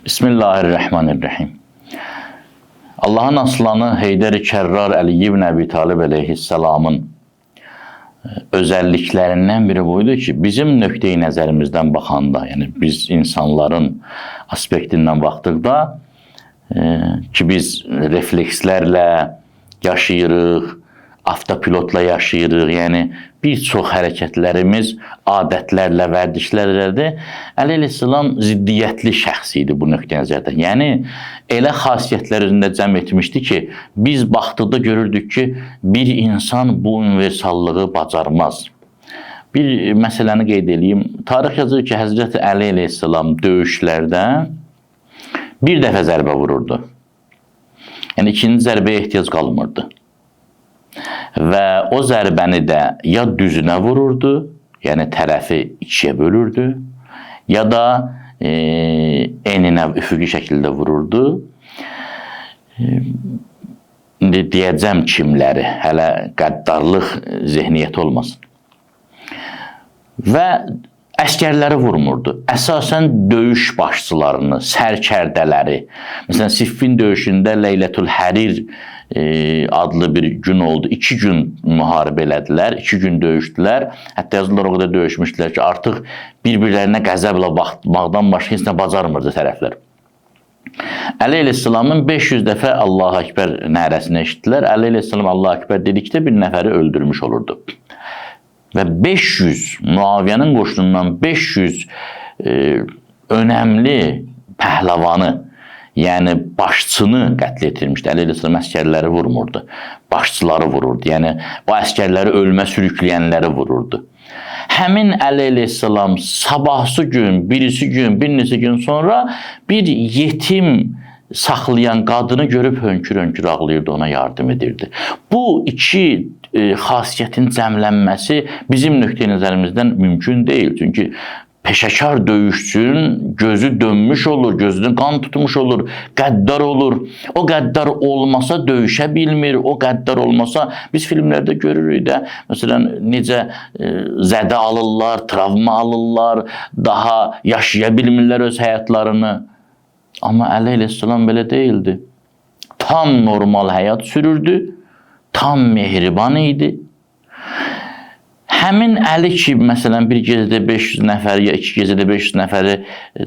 Bismillahirrahmanirrahim. Allahın aslanı Heydər-i Kərrar Əli ibn Əbi Talib əleyhissalamın özəlliklərindən biri buydu ki, bizim nöqteyi nəzərimizdən baxanda, yəni biz insanların aspektindən baxdıqda ki, biz reflekslərlə yaşayırıq, avtopilotla yaşayırıq, yəni bir çox hərəkətlərimiz adətlərlə, vərdişlərlədir. Əleyhissalam ziddiyyətli şəxs idi bu nöqtə nəzərdən. Yəni, elə xasiyyətlər üzrində cəm etmişdi ki, biz baxdıqda görürdük ki, bir insan bu universallığı bacarmaz. Bir məsələni qeyd edeyim. Tarix yazır ki, Həzrəti Əli əleyhissalam döyüşlərdə bir dəfə zərbə vururdu. Yəni, ikinci zərbəyə ehtiyac qalmırdı. Və o zərbəni də ya düzünə vururdu, yəni tərəfi ikiyə bölürdü, ya da eninə üfüqi şəkildə vururdu. İndi deyəcəm kimləri, hələ qəddarlıq zehniyyəti olmasın. Və əskərləri vurmurdu. Əsasən döyüş başçılarını, sərkərdələri. Məsələn, Siffin döyüşündə Leylətül Hərir adlı bir gün oldu. 2 gün müharibə elədilər, 2 gün döyüşdülər. Hətta yazılar o qədər döyüşmüşdülər ki, artıq bir-birlərinə qəzəblə baxmaqdan başqa heç nə bacarmırdı tərəflər. Əli əleyhissalamın 500 dəfə Allahu Əkbər nərəsini eşitdilər. Əli əleyhissalam Allahu Əkbər dedikdə bir nəfəri öldürmüş olurdu. Və 500, Muaviyyənin qoşunundan 500 önəmli pəhləvanı, yəni başçını qətl etilmişdi. Əli əleyhissalam əskərləri vurmurdu, başçıları vururdu. Yəni, o əskərləri ölmə sürükləyənləri vururdu. Həmin Əli əleyhissalam sabahsı gün, birisi gün, bir neçə gün sonra bir yetim saxlayan qadını görüb hönkür-hönkür ağlayırdı, ona yardım edirdi. Bu iki xasiyyətin cəmlənməsi bizim nöqteyi nəzərimizdən mümkün deyil. Çünki peşəkar döyüşçünün gözü dönmüş olur, gözünü qan tutmuş olur, qəddar olur. O qəddar olmasa döyüşə bilmir, o qəddar olmasa biz filmlərdə görürük də, məsələn, necə zədə alırlar, travma alırlar, daha yaşaya bilmirlər öz həyatlarını. Amma Əli əleyhissalam belə deyildi. Tam normal həyat sürürdü, tam mehriban idi. Həmin Əli ki, məsələn, bir gecədə 500 nəfər ya 2 gecədə 500 nəfəri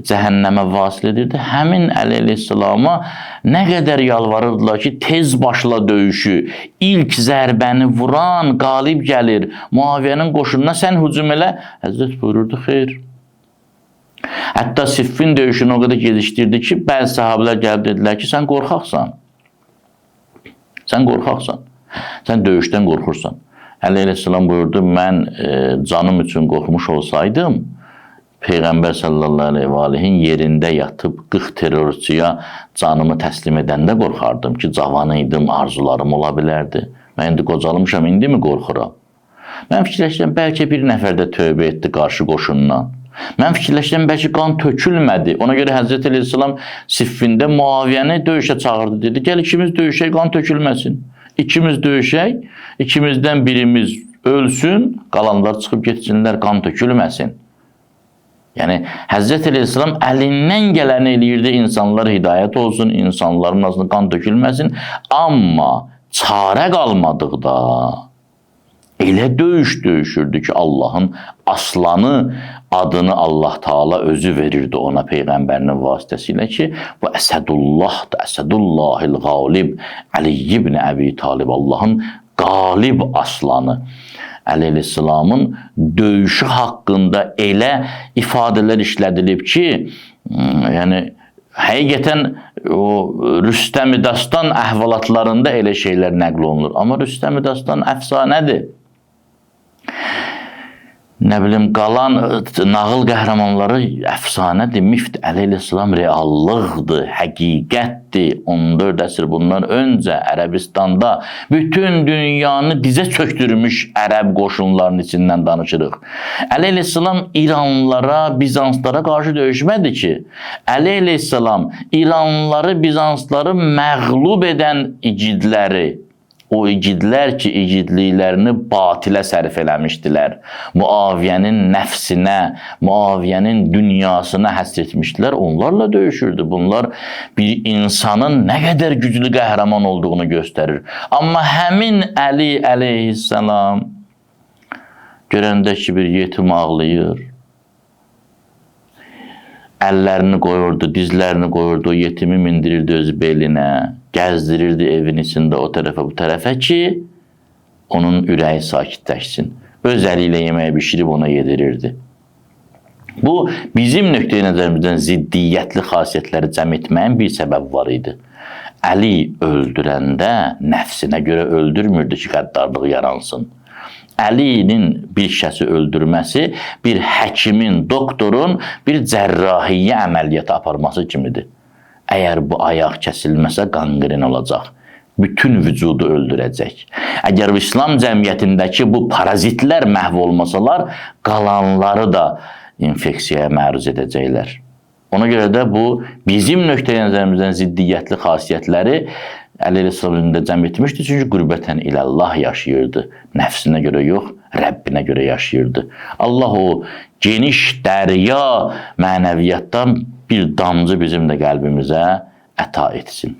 cəhənnəmə vasil edirdi. Həmin Əli əleyhissalama nə qədər yalvarırdılar ki, tez başla döyüşü, ilk zərbəni vuran qalib gəlir, Muaviyyənin qoşununa sən hücum elə. Həzrət buyururdu, xeyr. Hətta Siffin döyüşünü o qədər gedişdirdi ki, bəzi sahabələr gəlib dedilər ki, sən qorxaqsan. Sən qorxaqsan. Sən döyüşdən qorxursan. Əli əleyhissalam buyurdu, mən canım üçün qorxmuş olsaydım, Peyğəmbər sallallahu aleyhi və aleyhin yerində yatıb 40 terrorçuya canımı təslim edəndə qorxardım ki, cavan idim, arzularım ola bilərdi. Mən indi qocalmışam, indi mi qorxuram? Mən fikirləşdim, bəlkə bir nəfər də tövbə etdi qarşı qoşundan. Mən fikirləşdim, bəlkə qan tökülmədi. Ona görə Həzrət Əleyhissalam Siffində Muaviyyəni döyüşə çağırdı. Dedi, gəl ikimiz döyüşək, qan tökülməsin. İkimiz döyüşək, ikimizdən birimiz ölsün, qalanlar çıxıb getsinlər, qan tökülməsin. Yəni, Həzrət Əleyhissalam əlindən gələni eləyirdi, insanlar hidayət olsun, insanların arasında qan tökülməsin. Amma çarə qalmadıqda elə döyüş döyüşürdü ki, Allahın aslanı adını Allah Taala özü verirdi ona Peyğəmbərinin vasitəsilə ki, bu Əsədullahdır, Əsədullahil qalib, Əli ibn Əbi Talib, Allahın qalib aslanı. Əli əleyhissalamın döyüşü haqqında elə ifadələr işlədilib ki, yəni həqiqətən o Rüstəm-i Dastan əhvalatlarında elə şeylər nəql olunur. Amma Rüstəm-i Dastan əfsanədir. Nə bilim, qalan nağıl qəhrəmanları əfsanədir, mifdir. Əli əleyhissalam reallıqdır, həqiqətdir. 14 əsr bundan öncə Ərəbistanda bütün dünyanı dizə çöktürmüş ərəb qoşunlarının içindən danışırıq. Əli əleyhissalam İranlılara, Bizanslara qarşı döyüşmədi ki. Əli əleyhissalam İranlıları, Bizansları məğlub edən igidləri, O igidlər ki, igidliklərini batilə sərf eləmişdilər. Muaviyənin nəfsinə, Muaviyənin dünyasına həsr etmişdilər. Onlarla döyüşürdü. Bunlar bir insanın nə qədər güclü qəhrəman olduğunu göstərir. Amma həmin Əli əleyhissalam görəndə ki, bir yetim ağlayır, əllərini qoyurdu, dizlərini qoyurdu, o yetimi mindirirdi öz belinə, gəzdirirdi evin içində o tərəfə bu tərəfə ki, onun ürəyi sakitləşsin. Öz əli ilə yeməyi bişirib ona yedirirdi. Bu, bizim nöqteyi nəzərimizdən ziddiyyətli xasiyyətləri cəm etməyin bir səbəb var idi. Əli öldürəndə nəfsinə görə öldürmürdü ki, qəddarlıq yaransın. Əlinin bir şəxsi öldürməsi bir həkimin, doktorun bir cərrahiyyə əməliyyatı aparması kimidir. Əgər bu ayaq kəsilməsə qanqren olacaq. Bütün vücudu öldürəcək. Əgər İslam cəmiyyətindəki bu parazitlər məhv olmasalar, qalanları da infeksiyaya məruz edəcəklər. Ona görə də bu, bizim nöqteyi nəzərimizdən ziddiyyətli xasiyyətləri Əli Rəsulündə cəm etmişdi, çünki qürbətən iləllah yaşayırdı. Nəfsinə görə yox, Rəbbinə görə yaşayırdı. Allah o geniş dərya mənəviyyatdan bir damcı bizim də qəlbimizə əta etsin.